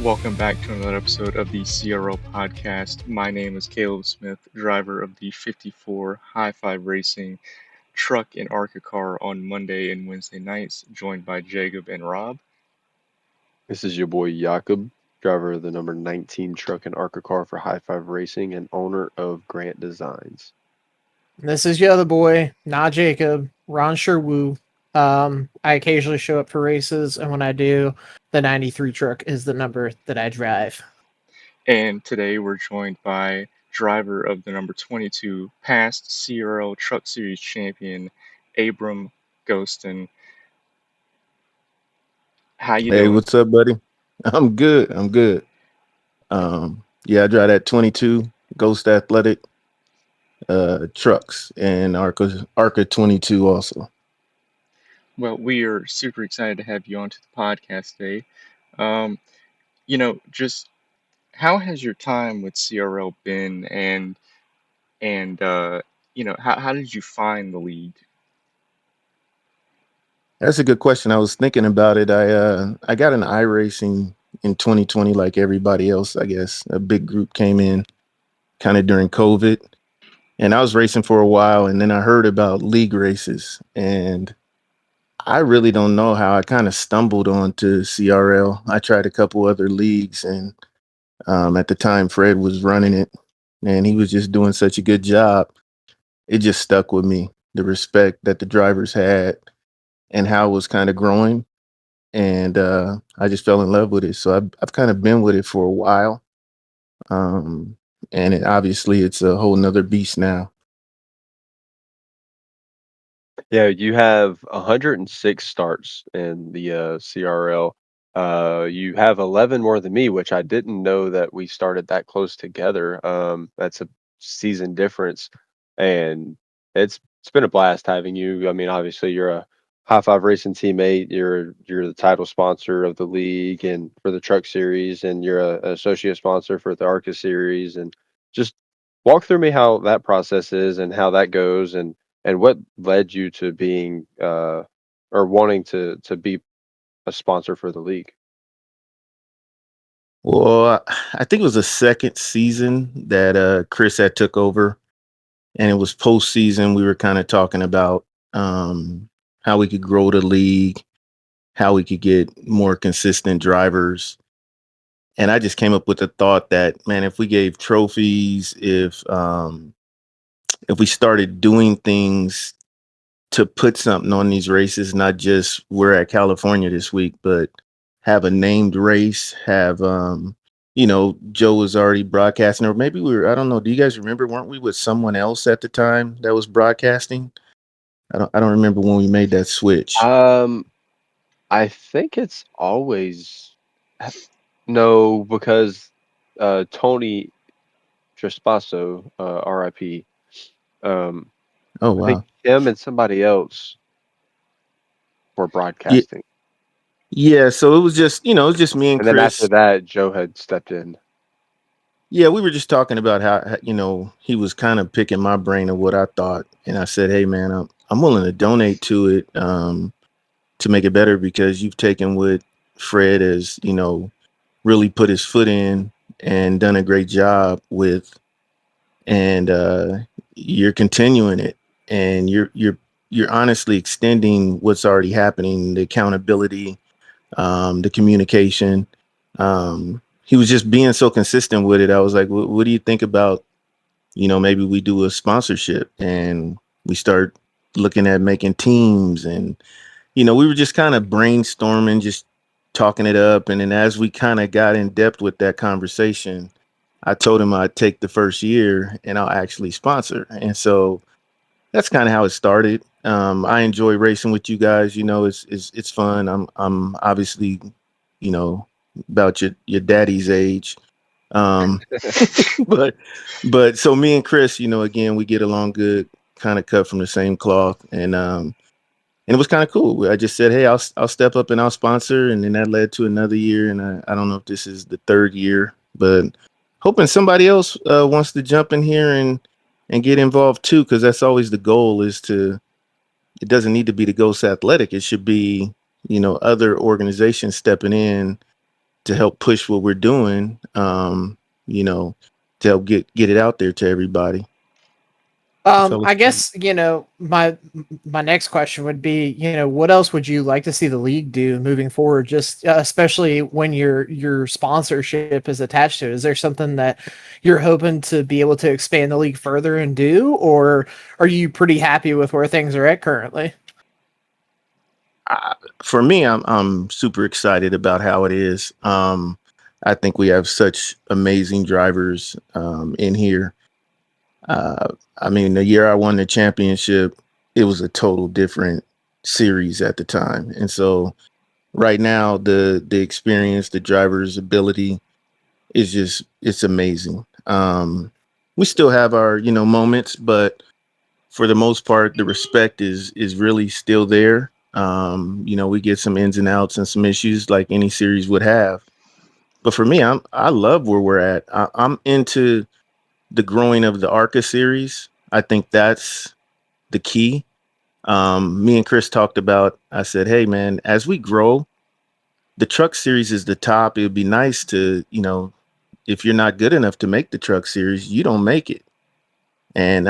Welcome back to another episode of the CRL Podcast. My name is Caleb Smith, driver of the 54 High Five Racing truck and ARCA car on Monday and Wednesday nights, joined by Jacob and Rob. This is your boy Jakob, driver of the number 19 truck and ARCA car for High Five Racing and owner of Grant Designs. This is your other boy, not Jacob, Ron Sherwoo. I occasionally show up for races, and when I do, the 93 truck is the number that I drive. And today we're joined by driver of the number 22 past CRL Truck Series Champion, Abbrom Ghoston. How you Hey, doing? what's up, buddy? I'm good. I'm good. I drive that 22 Ghost Athletic trucks and ARCA 22 also. Well, we are super excited to have you onto the podcast today. Um, just how has your time with CRL been, and how did you find the league? That's a good question. I was thinking about it. I got an iRacing in 2020 like everybody else, I guess. A big group came in kind of during COVID, and I was racing for a while, and then I heard about league races, and I really don't know how I kind of stumbled onto CRL. I tried a couple other leagues, and at the time Fred was running it, and he was just doing such a good job. It just stuck with me. The respect that the drivers had and how it was kind of growing, and I just fell in love with it. So I've kind of been with it for a while, um, and obviously it's a whole nother beast now. Yeah, you have 106 starts in the CRL. You have 11 more than me, which I didn't know that we started that close together. That's a season difference, and it's been a blast having you. I mean, obviously you're a High Five Racing teammate. You're the title sponsor of the league and for the Truck Series, and you're an associate sponsor for the ARCA Series. And just walk through me how that process is and how that goes, and what led you to being or wanting to be a sponsor for the league? Well, I think it was the second season that Chris had took over, and it was postseason. We were kind of talking about how we could grow the league, how we could get more consistent drivers. And I just came up with the thought that, man, if we gave trophies, if we started doing things to put something on these races, not just we're at California this week, but have a named race, have Joe was already broadcasting, or maybe I don't know, do you guys remember, weren't we with someone else at the time that was broadcasting? I don't remember when we made that switch. I think it's always no, because Tony Trespasso, RIP. Um, Oh I think wow. him and somebody else were Yeah, broadcasting, yeah, so it was just, it was just me and and then after Chris. that, Joe had stepped in. Yeah, we were just talking about how he was kind of picking my brain of what I thought, and I said, "Hey, man, I'm willing to donate to it to make it better because you've taken what Fred has, really put his foot in and done a great job with, and you're continuing it, and you're honestly extending what's already happening, the accountability, the communication." He was just being so consistent with it. I was like, what do you think about, maybe we do a sponsorship, and we start looking at making teams, and, we were just kind of brainstorming, just talking it up. And then as we kind of got in depth with that conversation, I told him I'd take the first year and I'll actually sponsor. And so that's kind of how it started. I enjoy racing with you guys. It's fun. I'm obviously, you know, about your daddy's age. Um, but so me and Chris, again, we get along good, kind of cut from the same cloth, and it was kind of cool. I just said, hey, I'll step up and I'll sponsor, and then that led to another year, and I don't know if this is the third year, but hoping somebody else wants to jump in here and get involved too, because that's always the goal. It doesn't need to be the Ghost Athletic. It should be, other organizations stepping in to help push what we're doing. You know, to help get it out there to everybody. I Fellas, guess my next question would be, what else would you like to see the league do moving forward? Just especially when your sponsorship is attached to it. Is there something that you're hoping to be able to expand the league further and do, or are you pretty happy with where things are at currently? I, for me, I'm super excited about how it is. I think we have such amazing drivers in here. Uh, I mean, the year I won the championship, it was a total different series at the time, and so right now the experience, the driver's ability is just it's amazing. We still have our moments, but for the most part, the respect is really still there. We get some ins and outs and some issues like any series would have. But for me, I love where we're at. I'm into the growing of the ARCA series. I think that's the key. Me and Chris talked about. I said, "Hey, man, as we grow, the truck series is the top. It would be nice to, if you're not good enough to make the truck series, you don't make it. And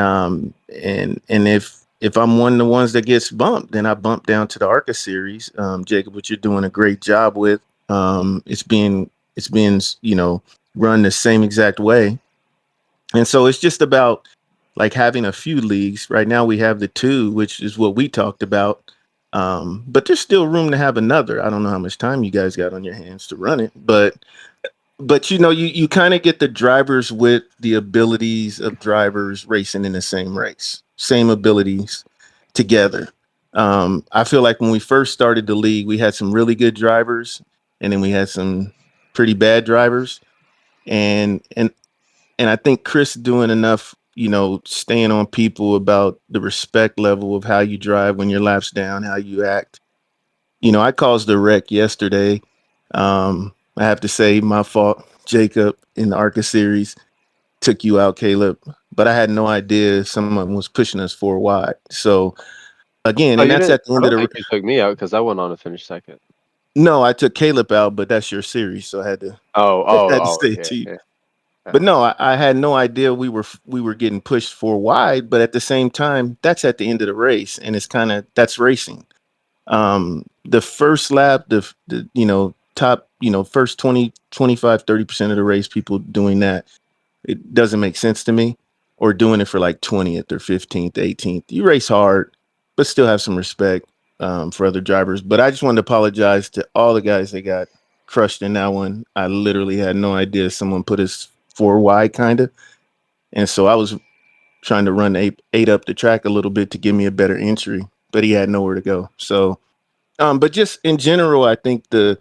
if I'm one of the ones that gets bumped, then I bump down to the ARCA series. Jacob, which you're doing a great job with. It's being run the same exact way, and so it's just about like having a few leagues. Right now we have the two, which is what we talked about. But there's still room to have another. I don't know how much time you guys got on your hands to run it, but you kind of get the drivers with the abilities of drivers racing in the same race, same abilities together. I feel like when we first started the league, we had some really good drivers, and then we had some pretty bad drivers, and I think Chris doing enough, staying on people about the respect level of how you drive when your laps down, how you act. I caused a wreck yesterday. I have to say, my fault. Jacob in the ARCA series took you out, Caleb, but I had no idea someone was pushing us four wide. So again, Oh, and you that's didn't? at the I end of don't the. think you took me out because I went on to finish second. No, I took Caleb out, but that's your series, so I had to Oh, had to oh, oh, say it yeah, to you. yeah. But Yeah. no, I had no idea we were getting pushed four wide. But at the same time, that's at the end of the race, and it's kind of that's racing. The first lap, the top first 20, 25, 30% of the race, people doing that, it doesn't make sense to me. Or doing it for like 20th or 15th, 18th. You race hard, but still have some respect for other drivers. But I just wanted to apologize to all the guys that got crushed in that one. I literally had no idea someone put us four wide kind of. And so I was trying to run eight up the track a little bit to give me a better entry, but he had nowhere to go. So but just in general, I think the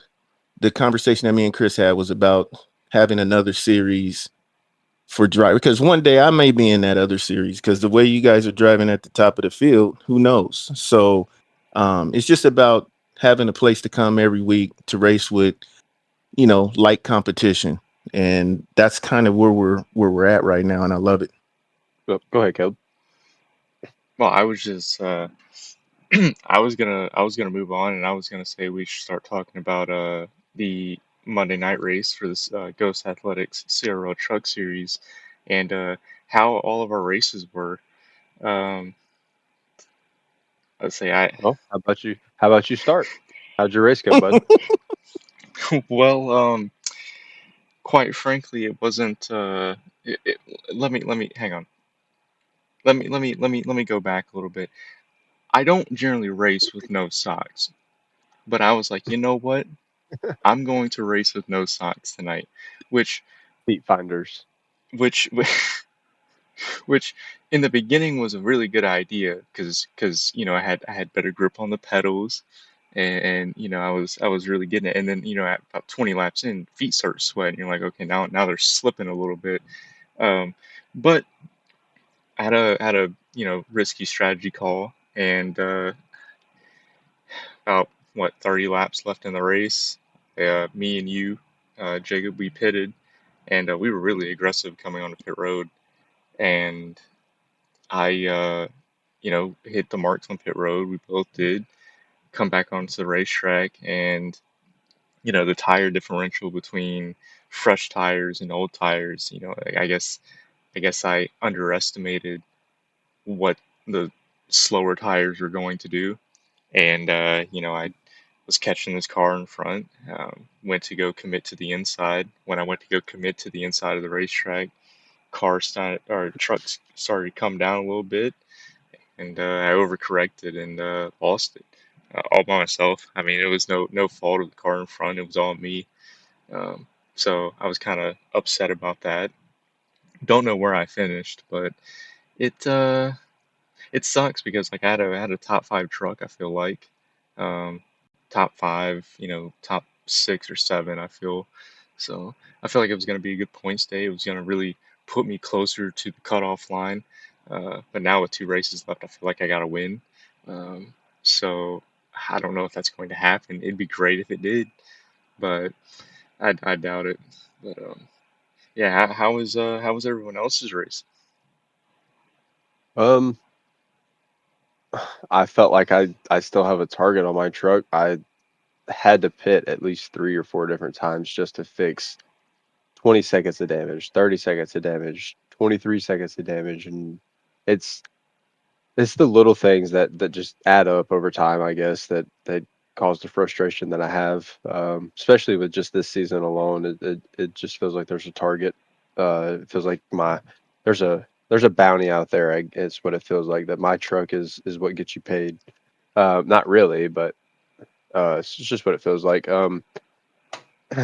conversation that me and Chris had was about having another series for drive, because one day I may be in that other series because the way you guys are driving at the top of the field, who knows? So it's just about having a place to come every week to race with, light competition. And that's kind of where we're at right now, and I love it. Go ahead, Caleb. Well, I was just I was gonna move on, and I was gonna say we should start talking about the Monday night race for this Ghost Athletics CRL Truck Series, and how all of our races were. Um, let's say I Well, how about you? How about you start? How'd your race go, bud? well, quite frankly, it wasn't. Let me hang on. Let me go back a little bit. I don't generally race with no socks, but I was like, you know what? I'm going to race with no socks tonight, which Feet finders. which which in the beginning was a really good idea because I had better grip on the pedals, and I was really getting it, and then at about 20 laps in, feet start sweating. You're like, okay, now they're slipping a little bit, um, but I had a risky strategy call, and about what 30 laps left in the race, me and you, Jacob, we pitted, and we were really aggressive coming onto pit road, and I hit the marks on pit road. We both did come back onto the racetrack, and the tire differential between fresh tires and old tires. I guess I underestimated what the slower tires were going to do, and I was catching this car in front. Went to go commit to the inside. When I went to go commit to the inside of the racetrack, trucks started to come down a little bit, and I overcorrected and lost it all by myself. I mean, it was no fault of the car in front. It was all me. Um, so I was kind of upset about that. Don't know where I finished, but it it sucks because like I had a top five truck. I feel like um, top five, top six or seven. So. I feel like it was going to be a good points day. It was going to really put me closer to the cutoff line. But now with two races left, I feel like I got to win. Um, so I don't know if that's going to happen. It'd be great if it did, but I doubt it. But yeah, how was everyone else's race? Um, I felt like I still have a target on my truck. I had to pit at least 3 or 4 different times just to fix 20 seconds of damage, 30 seconds of damage, 23 seconds of damage, and it's it's the little things that just add up over time, I guess, that cause the frustration that I have, especially with just this season alone. It just feels like there's a target. It feels like there's a bounty out there. It's what it feels like, that my truck is what gets you paid. Not really, but it's just what it feels like.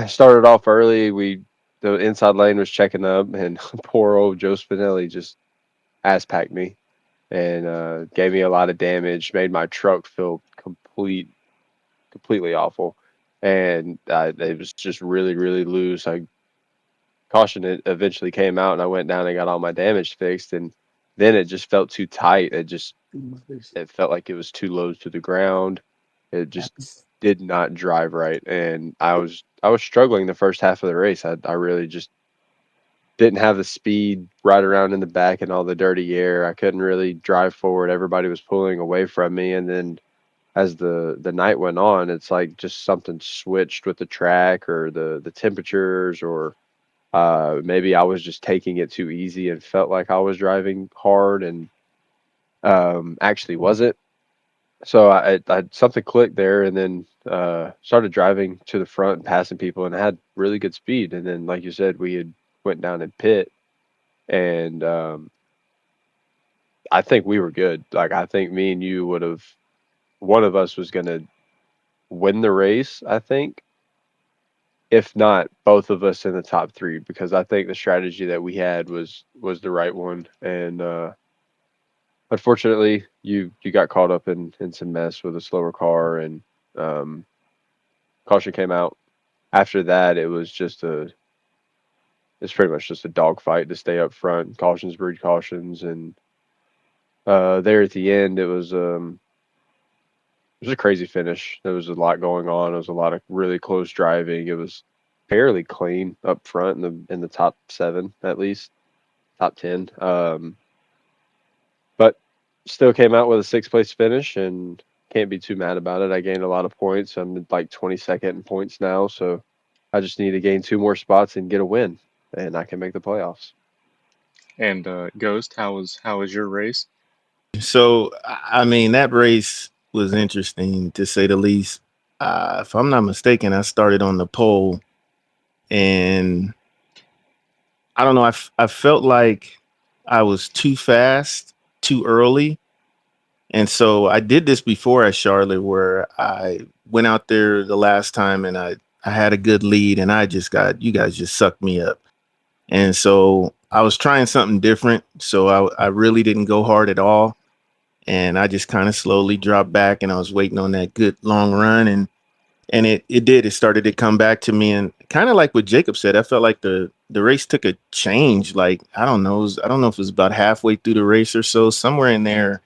Started off early. The inside lane was checking up, and poor old Joe Spinelli just ass packed me and gave me a lot of damage. Made my truck feel completely awful, and it was just really really loose. I caution it eventually came out, and I went down and got all my damage fixed, and then it just felt too tight. It felt like it was too low to the ground. It just did not drive right, and I was struggling the first half of the race. I really just didn't have the speed right around in the back and all the dirty air. I couldn't really drive forward. Everybody was pulling away from me, and then as the night went on, it's like just something switched with the track or the temperatures, or maybe I was just taking it too easy and felt like I was driving hard and actually wasn't. So I something clicked there, and then started driving to the front and passing people, and I had really good speed. And then, like you said, we had went down in pit, and I think we were good. Like, I think me and you would have, one of us was going to win the race, I think, if not both of us in the top three, because I think the strategy that we had was the right one. And unfortunately, you got caught up in some mess with a slower car, and um, caution came out. After that, it's pretty much just a dogfight to stay up front. Cautions breed cautions, and there at the end, it was a crazy finish. There was a lot going on. There was a lot of really close driving. It was fairly clean up front in the top seven, at least top 10. But still came out with a sixth place finish, and can't be too mad about it. I gained a lot of points. I'm like 22nd in points now, so I just need to gain 2 more spots and get a win, and I can make the playoffs. And Ghost, how was your race? So I mean, that race was interesting to say the least. If I'm not mistaken, I started on the pole, and I don't know. I felt like I was too fast, too early, and so I did this before at Charlotte, where I went out there the last time, and I had a good lead, and you guys just sucked me up, and so I was trying something different. So I really didn't go hard at all, and I just kind of slowly dropped back, and I was waiting on that good long run, and it started to come back to me, and kind of like what Jacob said, I felt like the race took a change. Like, I don't know if it was about halfway through the race or so, somewhere in there,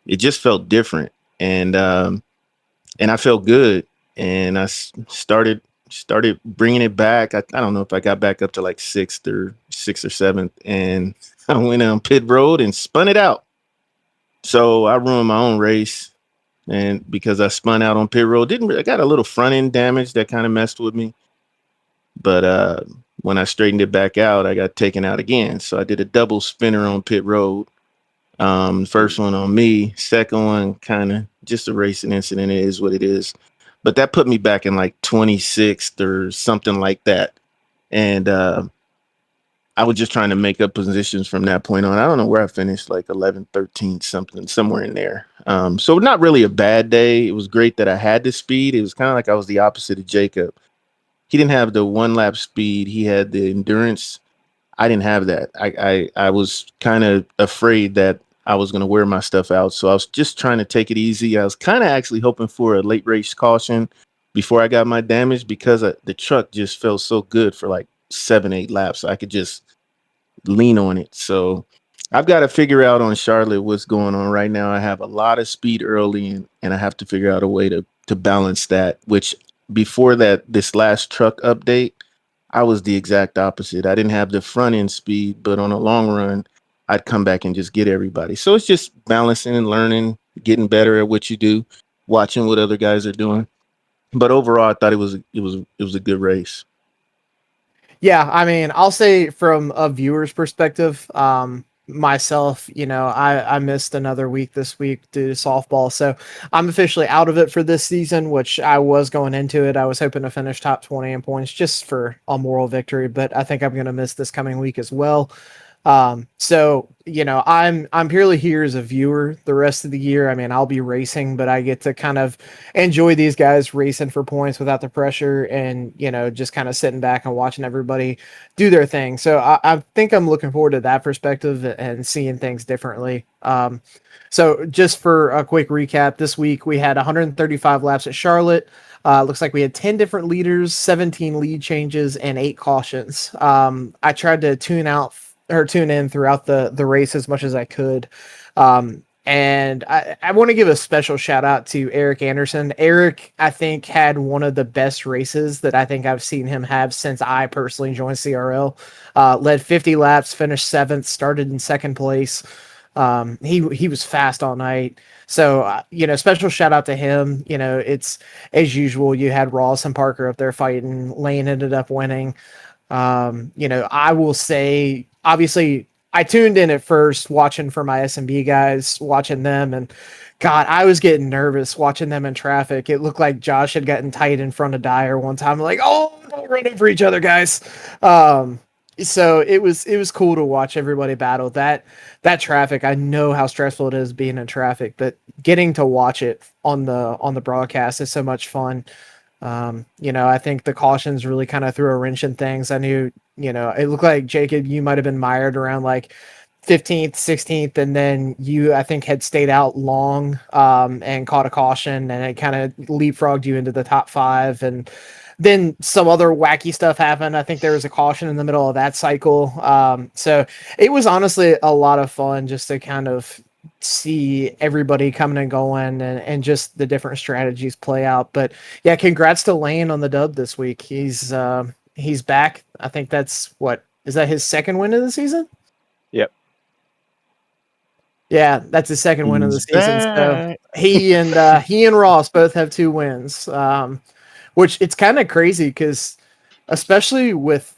it just felt different, and and I felt good, and started bringing it back. I don't know if I got back up to like sixth or seventh, and I went on pit road and spun it out. So I ruined my own race. and because I spun out on pit road, didn't I got a little front end damage that kind of messed with me. But when I straightened it back out, I got taken out again. So I did a double spinner on pit road. First Mm. one on me, second one kind of just a racing incident. It is what it is. But that put me back in like 26th or something like that. And I was just trying to make up positions from that point on. I don't know where I finished, like 11, 13, something, somewhere in there. So not really a bad day. It was great that I had the speed. It was kind of like I was the opposite of Jacob. He didn't have the one lap speed. He had the endurance. I didn't have that. I was kind of afraid that I was going to wear my stuff out. So I was just trying to take it easy. I was kind of actually hoping for a late race caution before I got my damage because the truck just felt so good for like 7, 8 laps. I could just lean on it. So I've got to figure out on Charlotte what's going on right now. I have a lot of speed early, and I have to figure out a way to balance that. Which before that, this last truck update, I was the exact opposite. I didn't have the front end speed, but on a long run, I'd come back and just get everybody. So it's just balancing and learning, getting better at what you do, watching what other guys are doing. But overall, I thought it was a good race. Yeah, I mean, I'll say from a viewer's perspective, myself, I missed another week this week due to softball. So I'm officially out of it for this season, which I was going into it. I was hoping to finish top 20 in points just for a moral victory, but I think I'm going to miss this coming week as well. So I'm purely here as a viewer the rest of the year. I mean, I'll be racing, but I get to kind of enjoy these guys racing for points without the pressure and, just kind of sitting back and watching everybody do their thing. So I think I'm looking forward to that perspective and seeing things differently. So just for a quick recap, this week we had 135 laps at Charlotte. Looks like we had 10 different leaders, 17 lead changes, and 8 cautions. I tried to tune in throughout the race as much as I could. And I want to give a special shout out to Eric Anderson. Eric, I think, had one of the best races that I think I've seen him have since I personally joined CRL. Led 50 laps, finished seventh, started in second place. He was fast all night. So, special shout out to him. It's as usual. You had Ross and Parker up there fighting. Lane ended up winning. I will say, obviously, I tuned in at first watching for my SMB guys, watching them, and God, I was getting nervous watching them in traffic. It looked like Josh had gotten tight in front of Dyer one time. Like, oh, don't run over each other, guys. Um, so it was cool to watch everybody battle that traffic. I know how stressful it is being in traffic, but getting to watch it on the broadcast is so much fun. I think the cautions really kind of threw a wrench in things. I knew, it looked like Jacob, you might have been mired around like 15th, 16th, and then you, I think, had stayed out long and caught a caution, and it kind of leapfrogged you into the top five. And then some other wacky stuff happened. I think there was a caution in the middle of that cycle. So it was honestly a lot of fun just to kind of see everybody coming and going and just the different strategies play out. But yeah, congrats to Lane on the dub this week. He's back. I think that's what is that his second win of the season? Yep. Yeah, that's his second win of the He's season. So back. he and Ross both have 2 wins. Which it's kind of crazy because especially with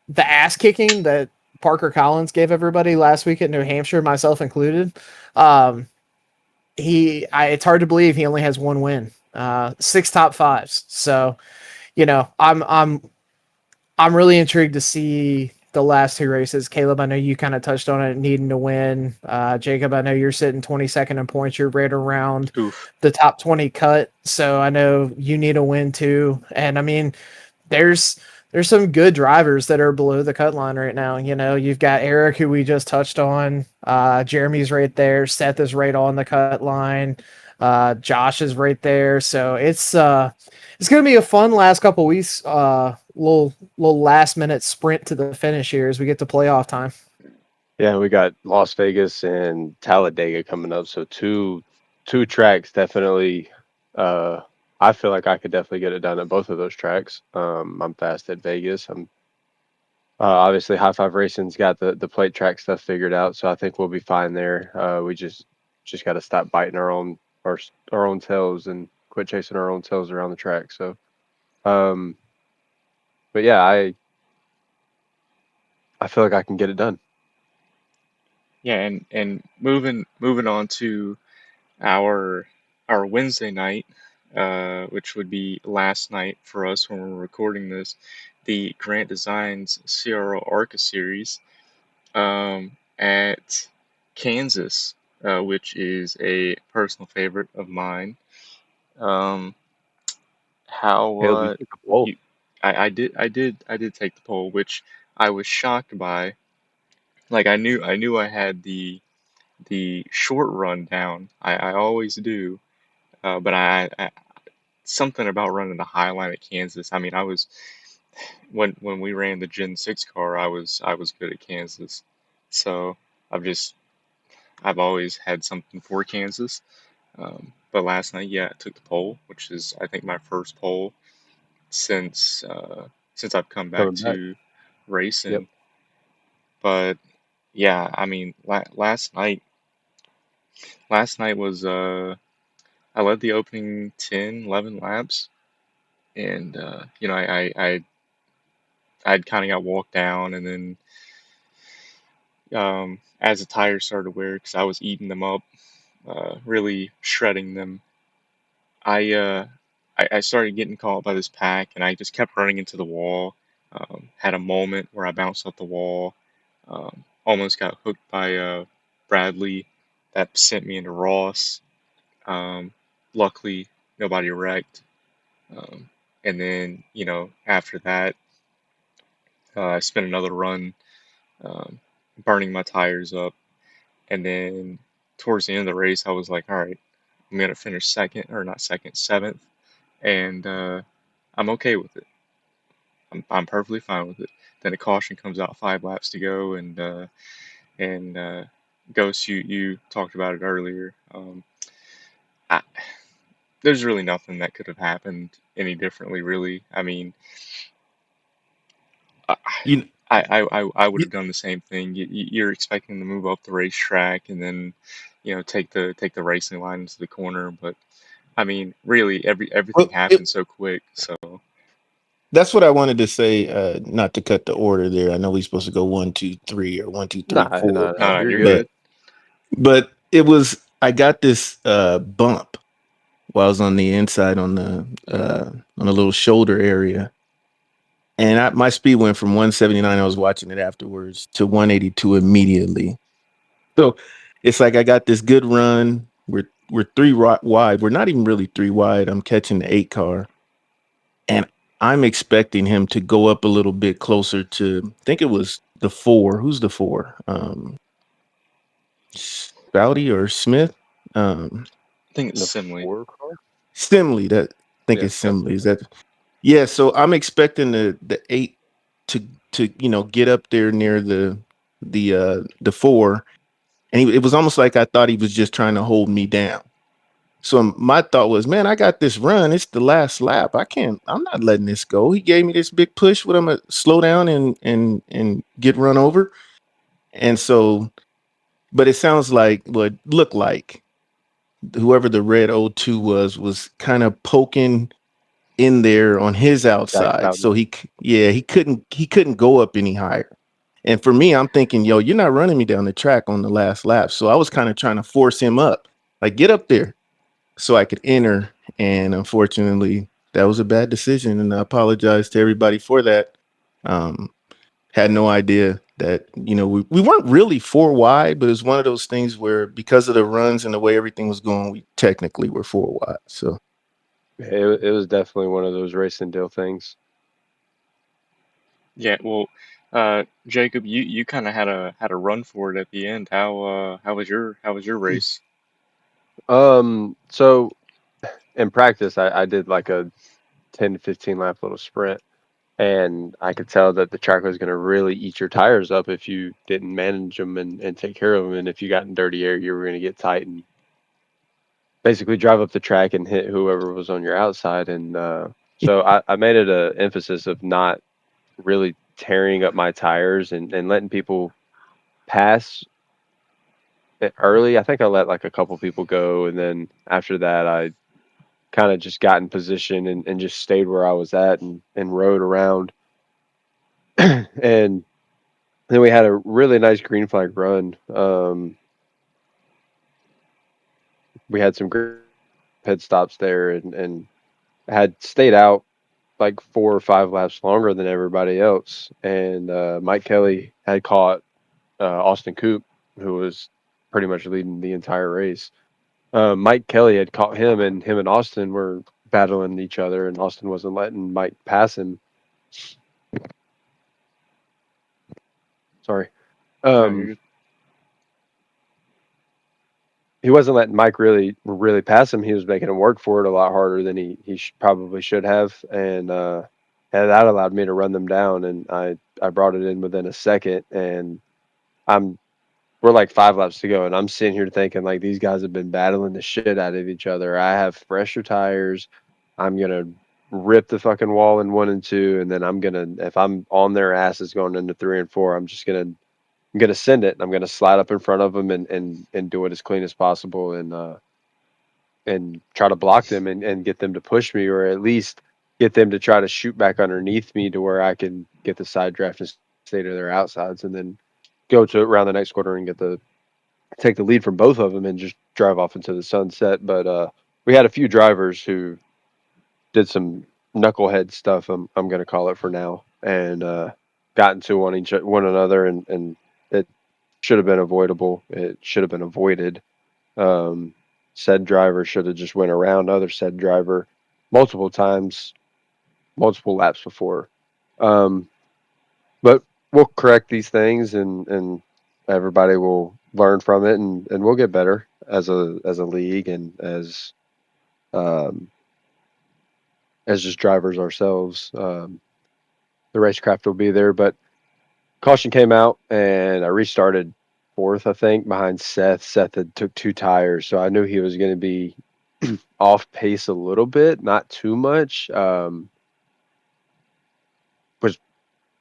the ass kicking that Parker Collins gave everybody last week at New Hampshire, myself included. Um, it's hard to believe he only has 1 win, 6 top 5s. So, I'm really intrigued to see the last 2 races. Caleb, I know you kind of touched on it, needing to win. Jacob, I know you're sitting 22nd in points. You're right around Oof. the top 20 cut. So I know you need a win too. And I mean, there's there's some good drivers that are below the cut line right now. You've got Eric, who we just touched on. Jeremy's right there. Seth is right on the cut line. Josh is right there. So it's gonna be a fun last couple weeks. Little last minute sprint to the finish here as we get to playoff time. Yeah, we got Las Vegas and Talladega coming up, so two tracks definitely. Uh, I feel like I could definitely get it done at both of those tracks. I'm fast at Vegas. I'm obviously High Five Racing's got the plate track stuff figured out, so I think we'll be fine there. We just got to stop biting our own our own tails and quit chasing our own tails around the track. So, um, but yeah, I feel like I can get it done. Yeah, and moving on to our Wednesday night, which would be last night for us when we're recording this, the Grant Designs CRL ARCA series at Kansas, which is a personal favorite of mine. Um, how Caleb, you took the pole. you I did take the poll, which I was shocked by. Like I knew I had the short run down. I always do. But I something about running the high line at Kansas. I mean, I was when we ran the Gen 6 car, I was good at Kansas. So I've just I've always had something for Kansas. But last night, yeah, I took the pole, which is I think my first pole since since I've come back Coming back. to Yep. racing. But yeah, I mean, last night was I led the opening 10, 11 laps, and I'd kind of got walked down, and then as the tires started to wear, because I was eating them up, really shredding them, I, uh, I started getting caught by this pack, and I just kept running into the wall. Had a moment where I bounced off the wall, almost got hooked by Bradley, that sent me into Ross. Um, Luckily, nobody wrecked. Um, and then, after that, I spent another run um, burning my tires up. And then towards the end of the race, I was like, all right, I'm going to finish second, or not second, seventh. And I'm okay with it. I'm perfectly fine with it. Then a caution comes out 5 laps to go, and Ghost, you talked about it earlier. I, there's really nothing that could have happened any differently, really. I mean, I, You, I would you have done the same thing. You're expecting to move up the racetrack and then, take the racing line into the corner, but I mean, really, everything well, it, happened so quick. So that's what I wanted to say. Not to cut the order there. I know we're supposed to go 1, 2, 3 or 1, 2, 3, Nah, 4, nah, no, nah. no, You're you're good. good. but it was I got this bump while I was on the inside on the little shoulder area, and my speed went from 179. I was watching it afterwards to 182 immediately. So it's like I got this good run. We're wide. We're not even really three wide. I'm catching the 8 car, and I'm expecting him to go up a little bit closer to. I think it was the 4. Who's the 4? Spouty or Smith? Um, I think it's The Simley. 4 car. Simley. That I think Yeah, it's yep. Simley. Is that? Yeah. So I'm expecting the 8 to get up there near the 4, and it was almost like I thought he was just trying to hold me down. So my thought was, man, I got this run. It's the last lap. I'm not letting this go. He gave me this big push. What I'm gonna slow down and get run over. And so, but it sounds like what looked like whoever the red O2 was kind of poking in there on his Jack outside. Bowden. So he couldn't go up any higher. And for me, I'm thinking, yo, you're not running me down the track on the last lap. So I was kind of trying to force him up, like get up there so I could enter. And unfortunately, that was a bad decision. And I apologize to everybody for that. Um, had no idea that, we weren't really 4 wide, but it was one of those things where because of the runs and the way everything was going, we technically were 4 wide. So It was definitely one of those racing deal things. Yeah, well, Jacob, you kind of had a run for it at the end. How was your race? So in practice, I did like a 10 to 15 lap little sprint, and I could tell that the track was going to really eat your tires up if you didn't manage them and take care of them. And if you got in dirty air, you were going to get tight and basically drive up the track and hit whoever was on your outside. And so I made it a emphasis of not really tearing up my tires and letting people pass early. I think I let like a couple people go, and then after that, I kind of just got in position and just stayed where I was at and rode around. And then we had a really nice green flag run. We had some great pit stops there, and had stayed out like 4 or 5 laps longer than everybody else. And Mike Kelly had caught Austin Coop, who was pretty much leading the entire race. Mike Kelly had caught him, and him and Austin were battling each other, and Austin wasn't letting Mike pass him. Sorry. No, you're Um, good. he wasn't letting Mike really pass him. He was making him work for it a lot harder than probably should have, and that allowed me to run them down. And I brought it in within a second, and I'm we're like 5 laps to go, and I'm sitting here thinking like these guys have been battling the shit out of each other. I have fresher tires. I'm gonna rip the fucking wall in 1 and 2, and then if I'm on their asses going into 3 and 4, I'm gonna send it. I'm gonna slide up in front of them and do it as clean as possible and try to block them and get them to push me, or at least get them to try to shoot back underneath me to where I can get the side draft and stay to their outsides, and then go to around the next quarter and take the lead from both of them and just drive off into the sunset. But we had a few drivers who did some knucklehead stuff. I'm gonna call it for now, and got into one another, and it should have been avoidable. It should have been avoided. Um, Said driver should have just went around other said driver multiple times, multiple laps before. Um, but we'll correct these things, and everybody will learn from it, and we'll get better as a league and um, as just drivers ourselves. The racecraft will be there, but caution came out, and I restarted fourth, I think, behind Seth. Seth had took 2 tires, so I knew he was going to be off pace a little bit, not too much. Was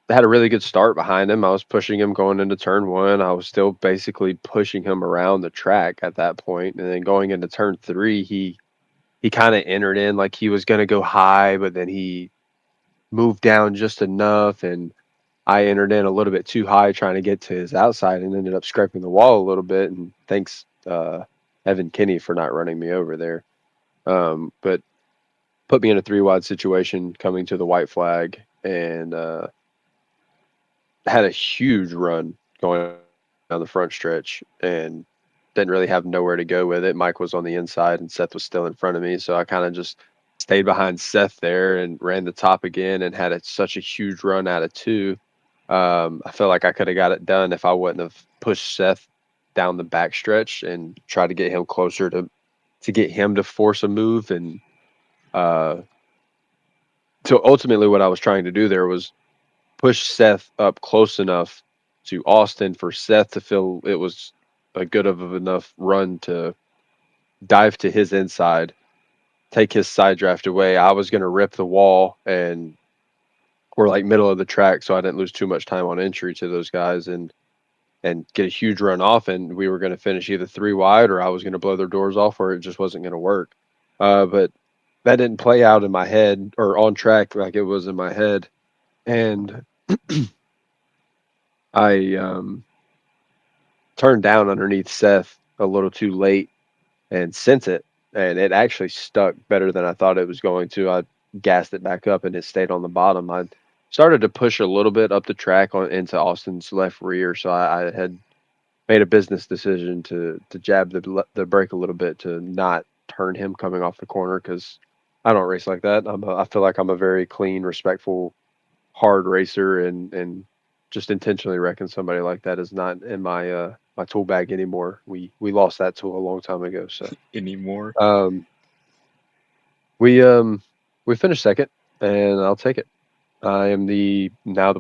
Had a really good start behind him. I was pushing him going into turn one. I was still basically pushing him around the track at that point, and then going into turn three, he kind of entered in like he was going to go high, but then he moved down just enough, and I entered in a little bit too high trying to get to his outside and ended up scraping the wall a little bit. And thanks, Evan Kinney, for not running me over there. But put me in a 3 wide situation coming to the white flag, and had a huge run going down the front stretch and didn't really have nowhere to go with it. Mike was on the inside and Seth was still in front of me. So I kind of just stayed behind Seth there and ran the top again and had such a huge run out of two. I feel like I could have got it done if I wouldn't have pushed Seth down the back stretch and tried to get him closer to get him to force a move. And uh, so ultimately, what I was trying to do there was push Seth up close enough to Austin for Seth to feel it was a good of enough run to dive to his inside, take his side draft away. I was going to rip the wall and we're like middle of the track, so I didn't lose too much time on entry to those guys and get a huge run off, and we were going to finish either 3 wide or I was going to blow their doors off, or it just wasn't going to work. But that didn't play out in my head or on track like it was in my head, and I turned down underneath Seth a little too late and sent it, and it actually stuck better than I thought it was going to. I gassed it back up and it stayed on the bottom. I started to push a little bit up the track into Austin's left rear, so I had made a business decision to jab the brake a little bit to not turn him coming off the corner because I don't race like that. I feel like I'm a very clean, respectful, hard racer, and just intentionally wrecking somebody like that is not in my tool bag anymore. We lost that tool a long time ago. So Anymore. um we um we finished second, and I'll take it. I am the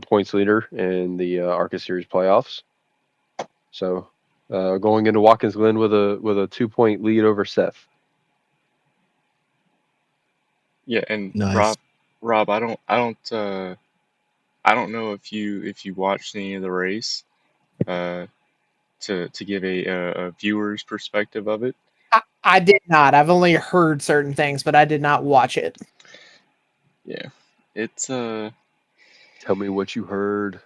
points leader in the ARCA Series playoffs. So going into Watkins Glen with a 2 point lead over Seth. Yeah, and Nice. Rob, I don't know if you watched any of the race. Uh, to give a viewer's perspective of it? I did not. I've only heard certain things, but I did not watch it. Yeah, it's Tell me what you heard.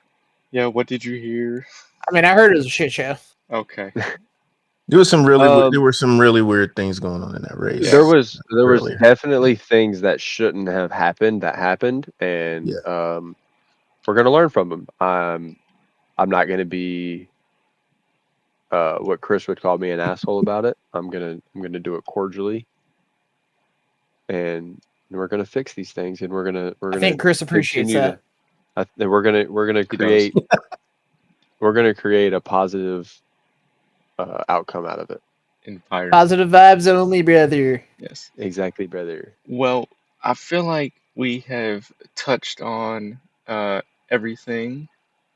yeah. What did you hear? I mean, I heard it was a shit show. Okay. There was some really Um, there were some really weird things going on in that race. There Yes. was Earlier. definitely things that shouldn't have happened that happened, and Yeah. we're gonna learn from them. I'm not gonna be what Chris would call me an asshole about it. I'm gonna do it cordially, and we're gonna fix these things, and we're I gonna think Chris appreciates continue that. to. And we're gonna He does. create a positive outcome out of it. Environment. Positive vibes only, brother. Yes. Exactly, brother. Well, I feel like we have touched on everything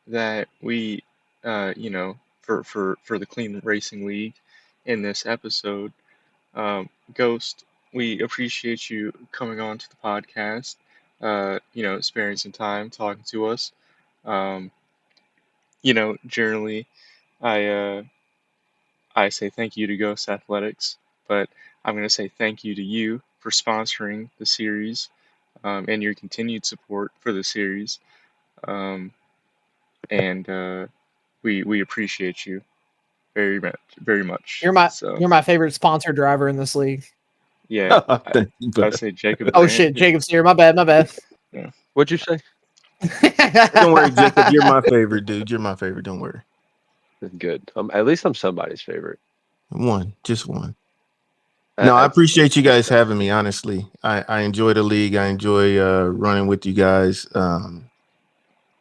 that we, for the Clean Racing League in this episode. Ghost, we appreciate you coming on to the podcast. Sparing some time talking to us. Um, generally, I I say thank you to Ghost Athletics, but I'm going to say thank you to you for sponsoring the series and your continued support for the series. Um, and we appreciate you very much, very much. So You're my favorite sponsor driver in this league. yeah, Thank you, I bud. say Jacob. Oh shit, Jacob's here. My bad. Yeah. What'd you say? Don't worry, Jacob. You're my favorite, dude. You're my favorite. Don't worry. Good. At least I'm somebody's favorite. Just one. No, I appreciate you guys having me. Honestly, I enjoy the league. I enjoy running with you guys.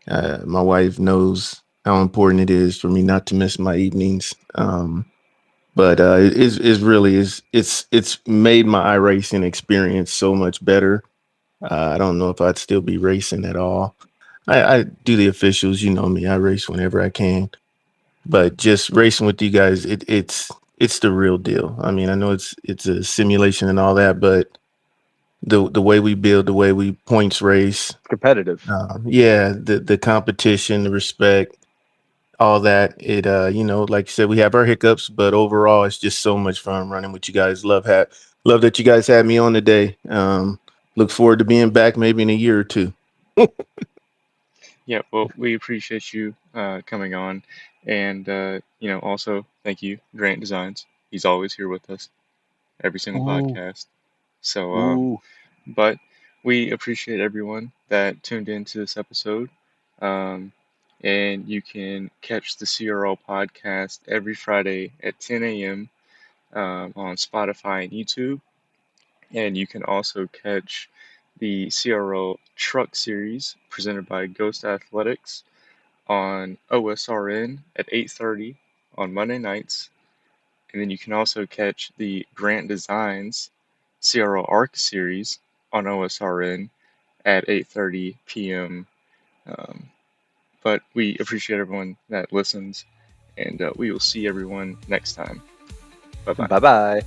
My wife knows how important it is for me not to miss my evenings. But it is really it's made my iRacing experience so much better. I don't know if I'd still be racing at all. I do the officials, you know me. I race whenever I can, but just racing with you guys, it's the real deal. I mean, I know it's a simulation and all that, but the way we build, the way we points race, Competitive. yeah, the competition, the respect, all that. It like you said, we have our hiccups, but overall, it's just so much fun running with you guys. Love that you guys had me on today. Look forward to being back maybe in a year or two. Yeah, well, we appreciate you coming on, and also thank you, Grant Designs. He's always here with us every single Ooh. podcast. So, Ooh. but we appreciate everyone that tuned into this episode. Um, and you can catch the CRL podcast every Friday at 10 a.m. On Spotify and YouTube. And you can also catch the CRL Truck Series presented by Ghost Athletics on OSRN at 8:30 on Monday nights. And then you can also catch the Grant Designs CRL Arc Series on OSRN at 8:30 p.m. Um, but we appreciate everyone that listens, and we will see everyone next time. Bye bye. Bye bye.